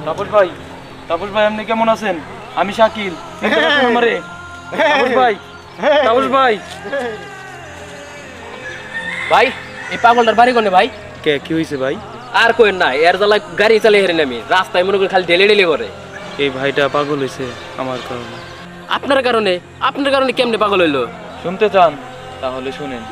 তাপস ভাই, তাপস ভাই আপনি কেমন আছেন? আমি শাকিল। আমারে তাপস ভাই, তাপস ভাই। ভাই এই পাগলটার বাড়ি কোনে ভাই? কে কি হইছে ভাই? আর কোয়েন না, এর জ্বালা গাড়ি চালিয়ে হেরেন আমি রাস্তায় মনে করি খালি ঢেলে ঢেলে করে। এই ভাইটা পাগল হইছে আমার কারণে। আপনার কারণে? আপনার কারণে কেমনে পাগল হইলো? শুনতে চান তাহলে শুনেন।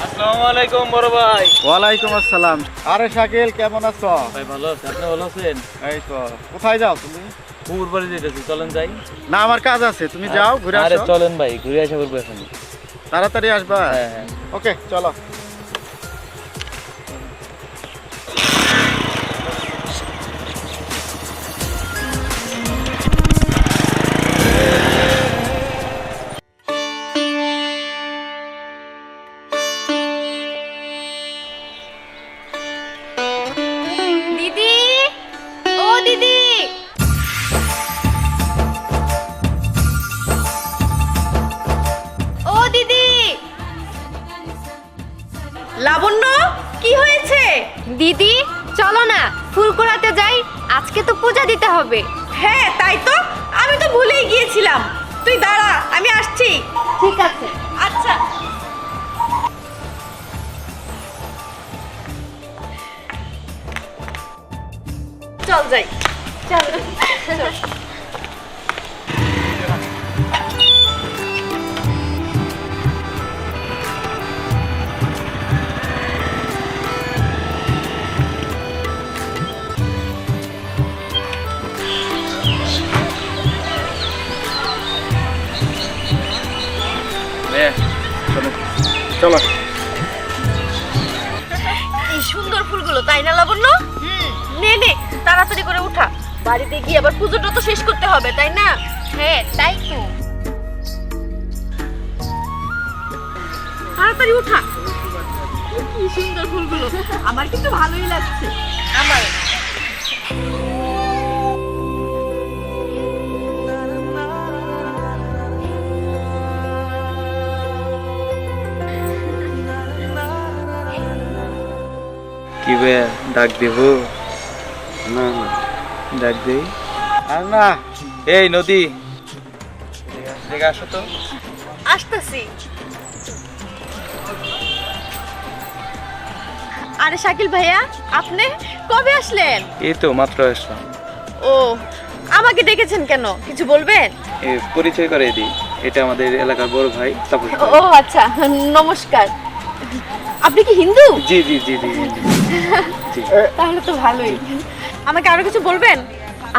আসসালামু আলাইকুম বড় ভাই। ওয়ালাইকুম আসসালাম। আরে শাকিল কেমন আছো? ভাই ভালো আছি, আপনি ভালো আছেন? এই তো। কোথায় যাও তুমি? পুকুর বাড়ি যেতেছি, চলেন যাই। না আমার কাজ আছে, তুমি যাও ঘুরে আরে আসো। চলেন ভাই, ঘুরে আসা করবো এখন। তাড়াতাড়ি আসবা। হ্যাঁ হ্যাঁ। ওকে চলো। দিদি, ও দিদি, ও দিদি। লাবণ্য, কি হয়েছে? দিদি চলো না ফুল কুড়াতে যাই, আজকে তো পূজা দিতে হবে। হ্যাঁ তাই তো, আমি তো ভুলেই গিয়েছিলাম। তুই দাঁড়া, আমি আসছি। ঠিক আছে। আচ্ছা। চল যাই। চল। চলো। এই সুন্দর ফুলগুলো, তাই না লাবণ্য? নে নে, তাড়াতাড়ি করে উঠা, বাড়িতে গিয়ে আবার পুজোটা তো শেষ করতে হবে, তাই না? হ্যাঁ তাই তো। তাড়াতাড়ি উঠা। কি সুন্দর ফুলগুলো, আমার কিন্তু ভালোই লাগছে। আমার কি বে ডাক দেব? না না ডাক দেই? আর না। এই নদী, দেখে আসো তো। আসতেছি। আরে শাকিল ভাইয়া, আপনি কবে আসলেন? এই তো মাত্র আসলাম। ও, আমাকে ডেকেছেন কেন, কিছু বলবেন? পরিচয় করে দিই, এটা আমাদের এলাকার বড় ভাই তাপস ভাই। ও আচ্ছা, নমস্কার। আপনি কি হিন্দু? জি জি জি জি জি জি। তাহলে তো ভালোই। আমাকে আরো কিছু বলবেন?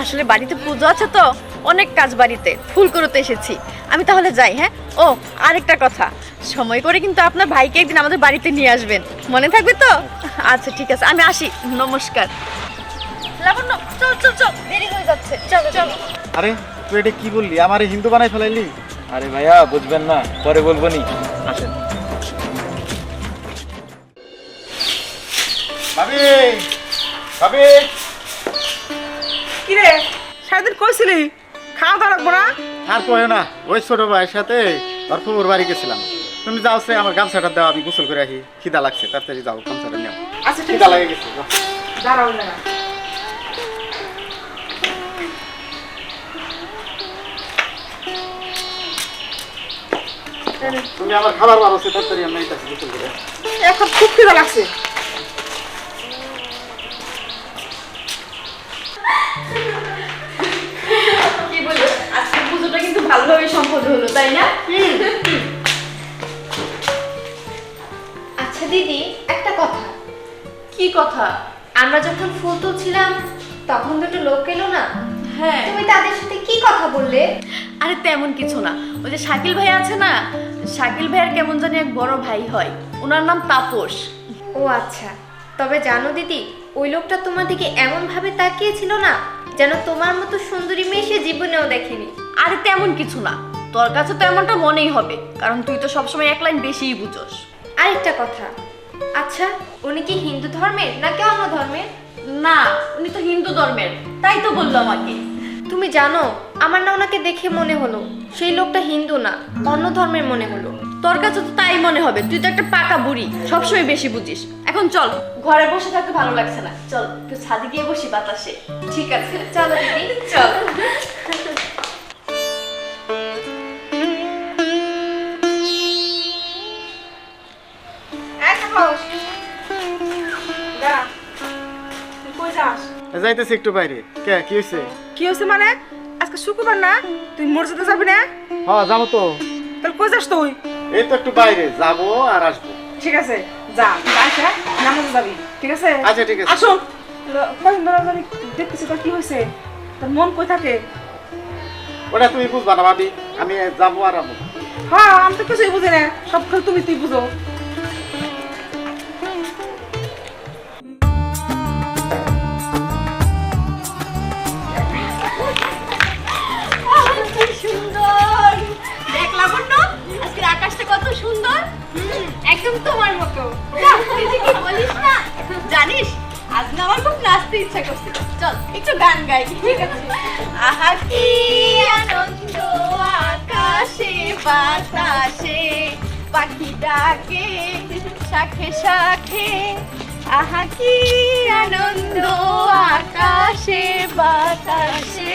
আসলে বাড়িতে পুজো আছে তো, অনেক কাজ বাড়িতে, ফুল করতে এসেছি আমি। তাহলে যাই। হ্যাঁ, ও আরেকটা কথা, সময় করে কিন্তু আপনার ভাইকে একদিন আমাদের বাড়িতে নিয়ে আসবেন, মনে থাকবে তো? আচ্ছা ঠিক আছে, আমি আসি। নমস্কার। লাবণ্য চল চল চল, দেরি হয়ে যাচ্ছে, চলো চলো। আরে তুই এটা কি বললি, আমারে হিন্দু বানাই ফেলাইলি? আরে ভাইয়া বুঝবেন না, পরে বলবো নি, আসেন। ভাবি, ভাবি। কিরে সারাদিন কইছিলি খাওয়া দাওয়া রাখবো না? আর কহে না, ওই ছোট ভাইয়ের সাথে ওর ফুপুর বাড়ি গেছিলাম। তুমি যাও সে আমার গামছাটা দাও, আমি গোসল করে আসি, খিদা লাগছে, তাড়াতাড়ি যাও গামছাটা নাও। আচ্ছা ঠিক খিদা আছে লাগে গেছে, যাও। দাঁড়াও না তুমি আমার খাবার বানাচ্ছে, তাড়াতাড়ি আমি এইটাছি গোসল করে। এখন খুব খিদা লাগছে। কি বলবো, আজকে পুজোটা কিন্তু ভালোভাবে সম্পন্ন হলো, তাই না? আচ্ছা দিদি, একটা কথা। কি কথা? আমরা যখন ফুল তুলছিলাম তখন দুটো লোক এলো না? হ্যাঁ। তুমি তাদের সাথে কি কথা বললে? আরে তেমন কিছু না, ওই যে শাকিল ভাই আছে না, শাকিল ভাইয়ের কেমন জানি এক বড় ভাই হয়, ওনার নাম তাপস। ও আচ্ছা। তবে জানো দিদি, ওই লোকটা তোমার দিকে এমন ভাবে তাকিয়েছিল না, যেন তোমার মতো সুন্দরী মেয়ে সে জীবনেও দেখেনি। আরে তেমন কিছু না, তোর কাছে তো এমনটা মনেই হবে, কারণ তুই তো সবসময় এক লাইন বেশিই বুঝোস। আরেকটা কথা, আচ্ছা উনি কি হিন্দু ধর্মের নাকি অন্য ধর্মের? না, উনি তো হিন্দু ধর্মের, তাই তো বললো আমাকে। তুমি জানো, আমার না ওনাকে দেখে মনে হলো সেই লোকটা হিন্দু না, অন্য ধর্মের মনে হলো। তোর কাছে তো তাই মনে হবে, তুই তো একটা পাকা বুড়ি, সবসময় বেশি বুঝিস। এখন চল, ঘরে বসে থাকতে ভালো লাগছে না, চল একটু ছাদে গিয়ে বসি বাতাসে। ঠিক আছে, চলো দিদি। চল। এই তাপস, দাঁড়া। তুই কই যাস? যাইতেছি একটু বাইরে। কে কি হয়েছে? কি হয়েছে মানে? আজকে শুক্রবার না, তুই মসজিদে যাবি না? হ্যাঁ যাবো তো। তাহলে কই যাস তুই? এই তো একটু বাইরে যাবো আর আসবো। ঠিক আছে, যা, আচ্ছা নামাজে যাবি, ঠিক আছে? আচ্ছা, ঠিক আছে। আসুন। কয়দিন ধরে আমি দেখতেছি তোর কি হয়েছে, তোর মন কই থাকে? ওটা তুমি বুঝবা না ভাবি, আমি যাবো আর আসবো। হ্যাঁ, আমি তো কিছুই বুঝি না, সব খেল তুই বুঝো। কি সুন্দর দেখ লাবণ্য, আজকের আকাশটা কত সুন্দর। একদম তোমার মতো। বাহ, তুই যে কি বলিস না। জানিস, আজ না আমার খুব নাচতে ইচ্ছা করছে, চল একটু গান গাই। ঠিক আছে। আহা কি আনন্দ আকাশে বাতাসে, পাখি ডাকে শাখে শাখে, আহা কি আনন্দ আকাশে বাতাসে।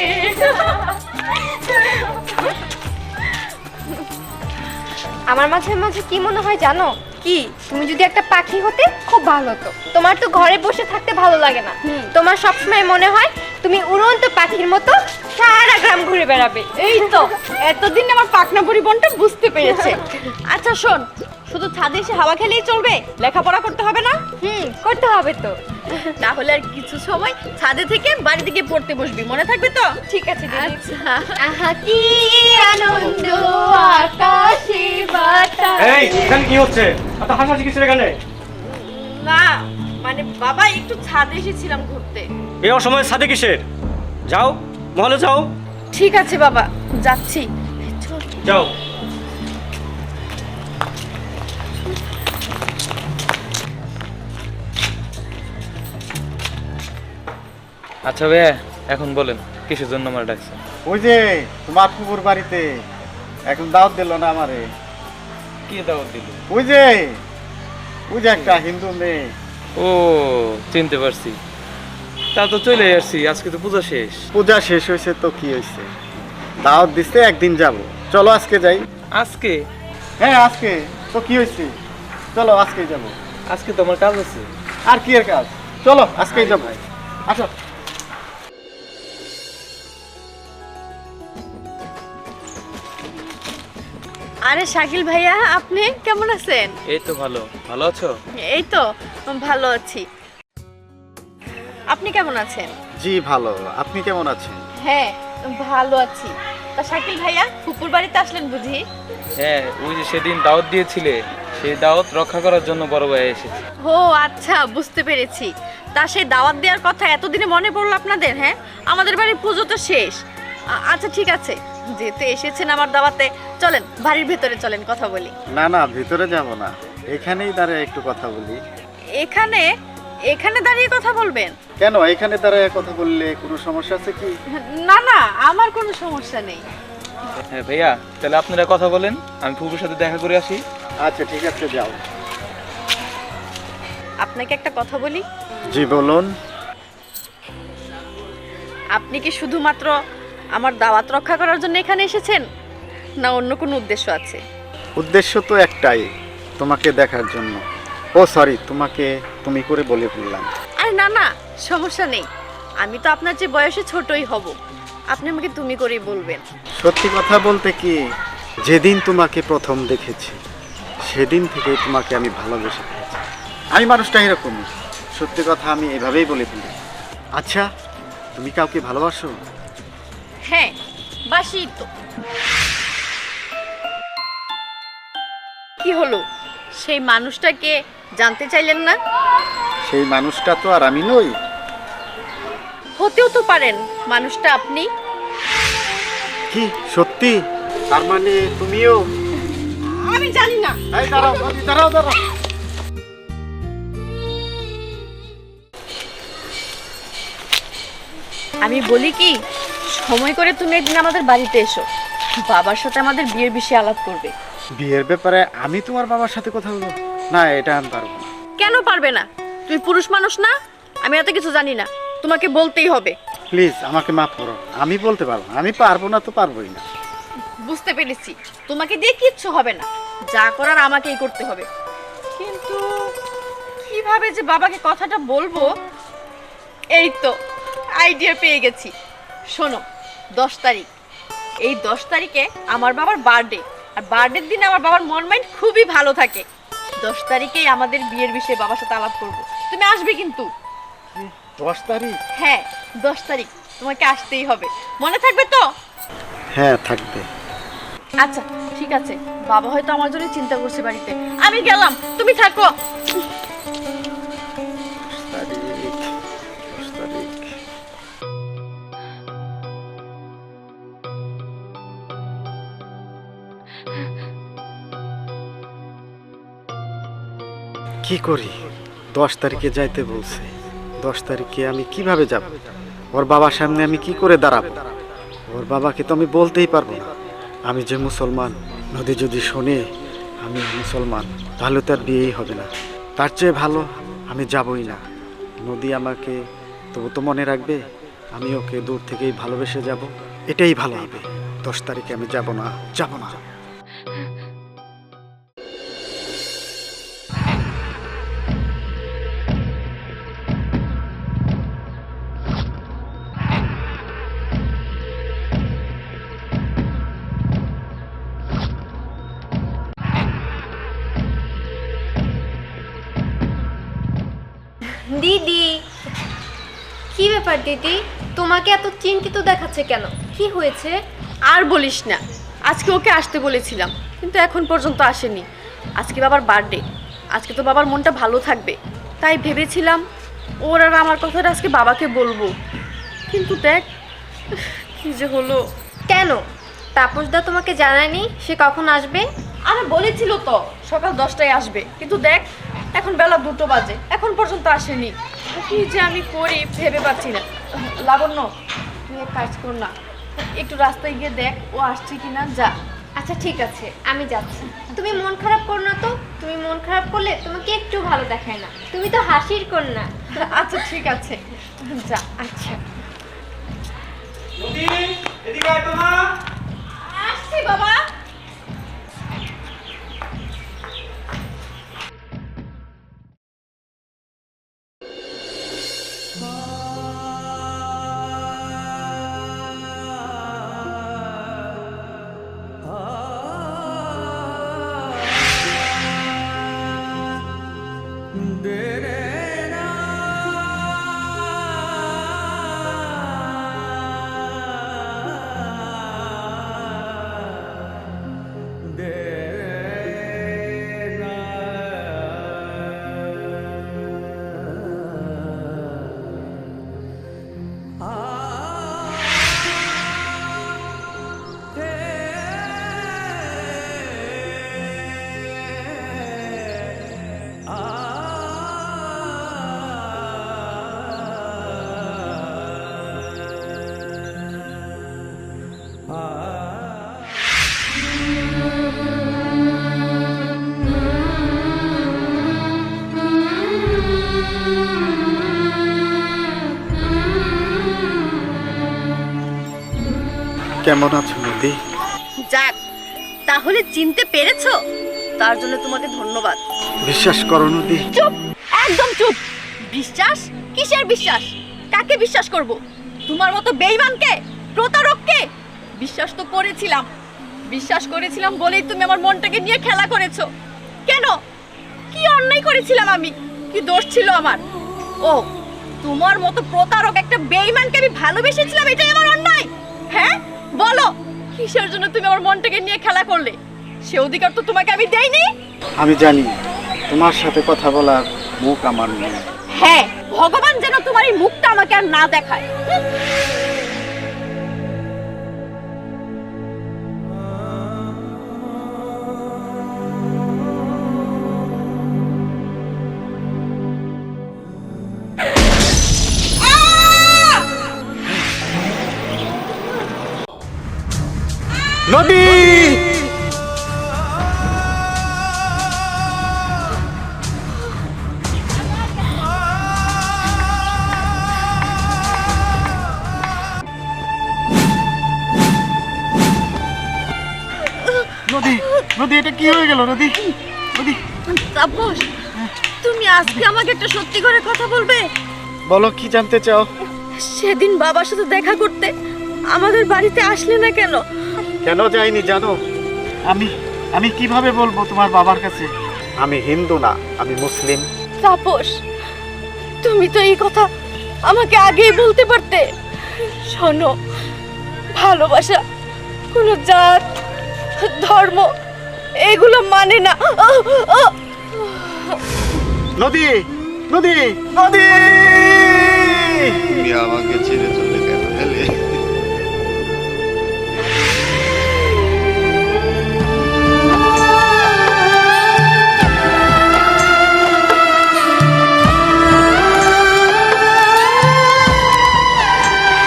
আমার মাঝে মাঝে কি মনে হয় জানো? কি? তুমি যদি একটা পাখি হতে খুব ভালো হতো। তোমার তো ঘরে বসে থাকতে ভালো লাগে না, তোমার সবসময় মনে হয় তুমি উড়ন্ত পাখির মতো সারা গ্রাম ঘুরে বেড়াবে। এই তো এতদিন আমার পাকনা পরিবহনটা বুঝতে পেরেছে। আচ্ছা শোন, শুধু ছাদে এসে হাওয়া খেলেই চলবে? লেখাপড়া করতে হবে না? করতে হবে তো। তাহলে আর কিছু সময় ছাদে থেকে বাড়িতে গিয়ে পড়তে বসবি, মনে থাকবে তো? ঠিক আছে দিদি। আচ্ছা। আহা কি আনন্দ আকাশে বাতাসে। এই এখানে কি হচ্ছে? এত হাসাহাসি কিসের এখানে? না মানে বাবা, একটু ছাদে এসেছিলাম ঘুরতে। এই অসময়ে ছাদে কিসের? যাও মহলে যাও। ঠিক আছে বাবা, যাচ্ছি। চল। যাও। আচ্ছা ভাইয়া, এখন বলেন কিসের জন্য আমার ডাকছেন? ওই যে তোমার ফুপুর বাড়িতে এখন দাওয়াত দিল না আমারে। কি দাওয়াত দিল? ওই যে একটা হিন্দু মেয়ে। ও চিনতে পারছি। তা তো চলে আসছি, আজকে তো পূজা শেষ। পূজা শেষ হয়েছে তো কি হয়েছে, দাওয়াত দিচ্ছে, একদিন যাব। চলো আজকে যাই। আজকে? হ্যাঁ আজকে তো কি হয়েছে, চলো আজকেই যাব। আজকে তো আমার কাজ আছে। আর কি এর কাজ, চলো আজকেই যাবো। আসো। আরে শাকিল ভাইয়া, আপনি কেমন আছেন? এই তো ভালো। ভালো আছো? এই তো ভালো আছি। আপনি কেমন আছেন? জি ভালো, আপনি কেমন আছেন? হ্যাঁ ভালো আছি। তা শাকিল ভাইয়া, ফুপুর বাড়িতে আসলেন বুঝি? হ্যাঁ, ওই যে সেদিন দাওয়াত দিয়েছিলে, সেই দাওয়াত রক্ষা করার জন্য বড় ভাই এসেছে। ও আচ্ছা, বুঝতে পেরেছি। তা সেই দাওয়াত দেওয়ার কথা এতদিনে মনে পড়লো আপনাদের? হ্যাঁ, আমাদের বাড়ির পুজো তো শেষ। আচ্ছা ঠিক আছে, যেহেতু এসেছেন আমার দাওয়াতে, চলেন বাড়ির ভেতরে চলেন, কথা বলি। না না, ভিতরে যাব না, এখানেই দাঁড়িয়ে একটু কথা বলি। এখানে? এখানে দাঁড়িয়ে কথা বলবেন? কেন, এখানে দাঁড়িয়ে কথা বললে কোনো সমস্যা আছে কি? না না, আমার কোনো সমস্যা নেই। হ্যাঁ ভাইয়া, তাহলে আপনারা কথা বলেন, আমি ফুপুর সাথে দেখা করে আসি। আচ্ছা ঠিক আছে, যাও। আপনাকে একটা কথা বলি, জি বলুন। আপনি কি শুধুমাত্র আমার দাওয়াত রক্ষা করার জন্য এখানে এসেছেন, না অন্য কোনো উদ্দেশ্য আছে? উদ্দেশ্য তো একটাই, তোমাকে দেখার জন্য। ও সরি, তোমাকে তুমি করে বলে ফেললাম। আরে না না, সমস্যা নেই। আমি তো আপনার যে বয়সে ছোটই হব, আপনি আমাকে তুমি করেই বলবেন। সত্যি কথা বলতে কি, যেদিন তোমাকে প্রথম দেখেছি সেদিন থেকে তোমাকে আমি ভালোবেসে ফেলেছি। আমি মানুষটা এরকমই, সত্যি কথা আমি এভাবেই বলে ফেলি। আচ্ছা, তুমি কাউকে ভালোবাসো? হ্যাঁ, বাসি তো। কি হলো, সেই মানুষটাকে জানতে চাইলেন না? সেই মানুষটা তো আর আমি নই। হতেও তো পারেন মানুষটা আপনি। কি সত্যি? তার মানে তুমিও? আমি জানি না। এই দাঁড়াও নদী, দাঁড়াও দাঁড়াও। আমি বলি কি, সময় করে তুমি একদিন আমাদের বাড়িতে এসো, বাবার সাথে আমাদের বিয়ের বিষয়ে আলাপ করবে। বিয়ের ব্যাপারে আমি তোমার বাবার সাথে কথা বলবো? না, এটা আমি পারবো না। কেন পারবে না? তুমি পুরুষ মানুষ না? আমি এত কিছু জানি না, তোমাকে বলতেই হবে। প্লিজ আমাকে মাফ করো, আমি বলতে পারবো না। আমি পারবো না তো পারবোই না। বুঝতে পেরেছি, তোমাকে দিয়ে কিচ্ছু হবে না, যা করার আমাকেই করতে হবে। কিন্তু কিভাবে যে বাবাকে কথাটা বলবো, এই তো আইডিয়া পেয়ে গেছি। শোনো, 10 তারিখ, এই 10 তারিখে আমার বাবার বার্থডে, আর বার্থডের দিনে আমার বাবার মন মাইন্ড খুবই ভালো থাকে। 10 তারিখেই আমাদের বিয়ের বিষয়ে বাবার সাথে আলাপ করবো। তুমি আসবে কিন্তু। 10 তারিখ? হ্যাঁ, 10 তারিখ তোমাকে আসতেই হবে, মনে থাকবে তো? হ্যাঁ থাকবে। আচ্ছা ঠিক আছে, বাবা হয়তো আমার জন্য চিন্তা করছে বাড়িতে। আমি গেলাম, তুমি থাকো। 10 তারিখ, 10 তারিখ। কি করি? 10 তারিখে যাইতে বলছে। 10 তারিখে আমি কিভাবে যাব? ওর বাবার সামনে আমি কি করে দাঁড়াবো? ওর বাবাকে তো আমি বলতেই পারবো না আমি যে মুসলমান। নদী যদি শোনে আমি মুসলমান, তাহলে তার বিয়েই হবে না। তার চেয়ে ভালো আমি যাবই না। নদী আমাকে তবু তো মনে রাখবে, আমি ওকে দূর থেকেই ভালোবেসে যাব, এটাই ভালো হবে। 10 তারিখে আমি যাব না, যাব না। দিদি, কি ব্যাপার দিদি? তোমাকে এত চিন্তিত দেখাচ্ছে কেন? কি হয়েছে? আর বলিস না, আজকে ওকে আসতে বলেছিলাম, কিন্তু এখন পর্যন্ত আসেনি। আজকে বাবার বার্থডে, আজকে তো বাবার মনটা ভালো থাকবে, তাই ভেবেছিলাম ওর আর আমার কথাটা আজকে বাবাকে বলবো। কিন্তু দেখ কি যে হলো। কেন? তাপসদা তোমাকে জানায়নি সে কখন আসবে? আরে বলেছিল তো সকাল 10টায় আসবে, কিন্তু দেখ এখন বেলা 2টো বাজে, এখন পর্যন্ত আসেনি। কি যে আমি করি ভেবে পাচ্ছি না। লাবণ্য, তুই এক কাজ কর না, একটু রাস্তায় গিয়ে দেখ ও আসছে কিনা, যা। আচ্ছা ঠিক আছে, আমি যাচ্ছি। তুমি মন খারাপ করো না তো। তুমি মন খারাপ করলে তোমাকে একটু ভালো দেখায় না। তুমি তো হাসির কন্যা। আচ্ছা ঠিক আছে, যা। আচ্ছা নদী, এদিকে আয় তো মা। আসছি বাবা। কেমন আছো নদী? যাক, তাহলে চিনতে পেরেছো, তার জন্য তোমাকে ধন্যবাদ। বিশ্বাস করো নদী। চুপ, একদম চুপ। বিশ্বাস? কিসের বিশ্বাস? কাকে বিশ্বাস করব? তোমার মতো বেঈমানকে, প্রতারককে? বিশ্বাস তো করেছিলাম, বিশ্বাস করেছিলাম বলেই তুমি আমার মনটাকে নিয়ে খেলা করেছো। কেন? কি অন্যায় করেছিলাম আমি? কি দোষ ছিল আমার? ও, তোমার মতো প্রতারক একটা বেঈমানকে আমি ভালোবেসেছিলাম, এটাই আমার অন্যায়? হ্যাঁ, বলো কিসের জন্য তুমি আমার মনটাকে নিয়ে খেলা করলে? সে অধিকার তো তোমাকে আমি দেইনি। আমি জানি তোমার সাথে কথা বলার মুখ আমার নেই। হ্যাঁ, ভগবান যেন তোমার এই মুখটা আমাকে আর না দেখায়। নদী! নদী, নদী, এটা কি হয়ে গেল নদী? নদী, তাপস, তুমি আজকে আমাকে একটা সত্যি করে কথা বলবে? বলো কি জানতে চাও? সেদিন বাবার সাথে দেখা করতে আমাদের বাড়িতে আসলে না কেন? কেন যাইনি জানো? আমি কিভাবে বলবো তোমার বাবার কাছে আমি হিন্দু না, আমি মুসলিম? তাপস, তুমি তো এই কথা আমাকে আগেই বলতে পারতে। শোনো, ভালোবাসা কোনো জাত, ধর্ম এগুলো মানে না। নদী, নদী, নদী! তুমি আমাকে ছেড়ে চলে কেন গেলে?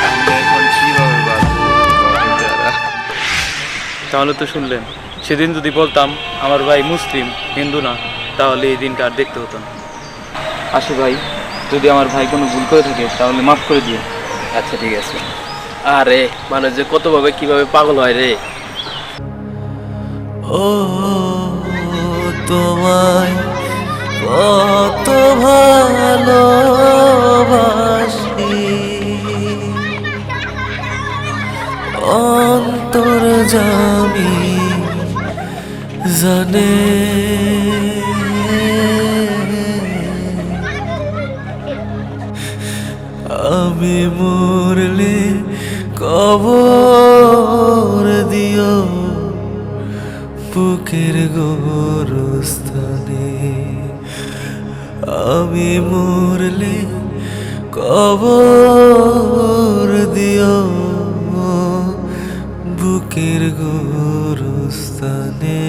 আমি এখন কিভাবে বাঁচবো বাবা যারা? তাহলে তো শুনলেন, সেদিন যদি বলতাম আমার ভাই মুসলিম, হিন্দু না, তাহলে এই দিনটা আর দেখতে হতো না। আসে ভাই, যদি আমার ভাই কোনো ভুল করে থাকে তাহলে মাফ করে দিও। আচ্ছা ঠিক আছে। আরে মানুষ যে কতভাবে কিভাবে পাগল হয় রে। ও তোমায় কত ভালোবাসি, অন্তর জামি জানে, আমি মরলে কবর দিও বুকের গোরস্থানে, আমি মরলে কবর দিও বুকের গোরস্থানে।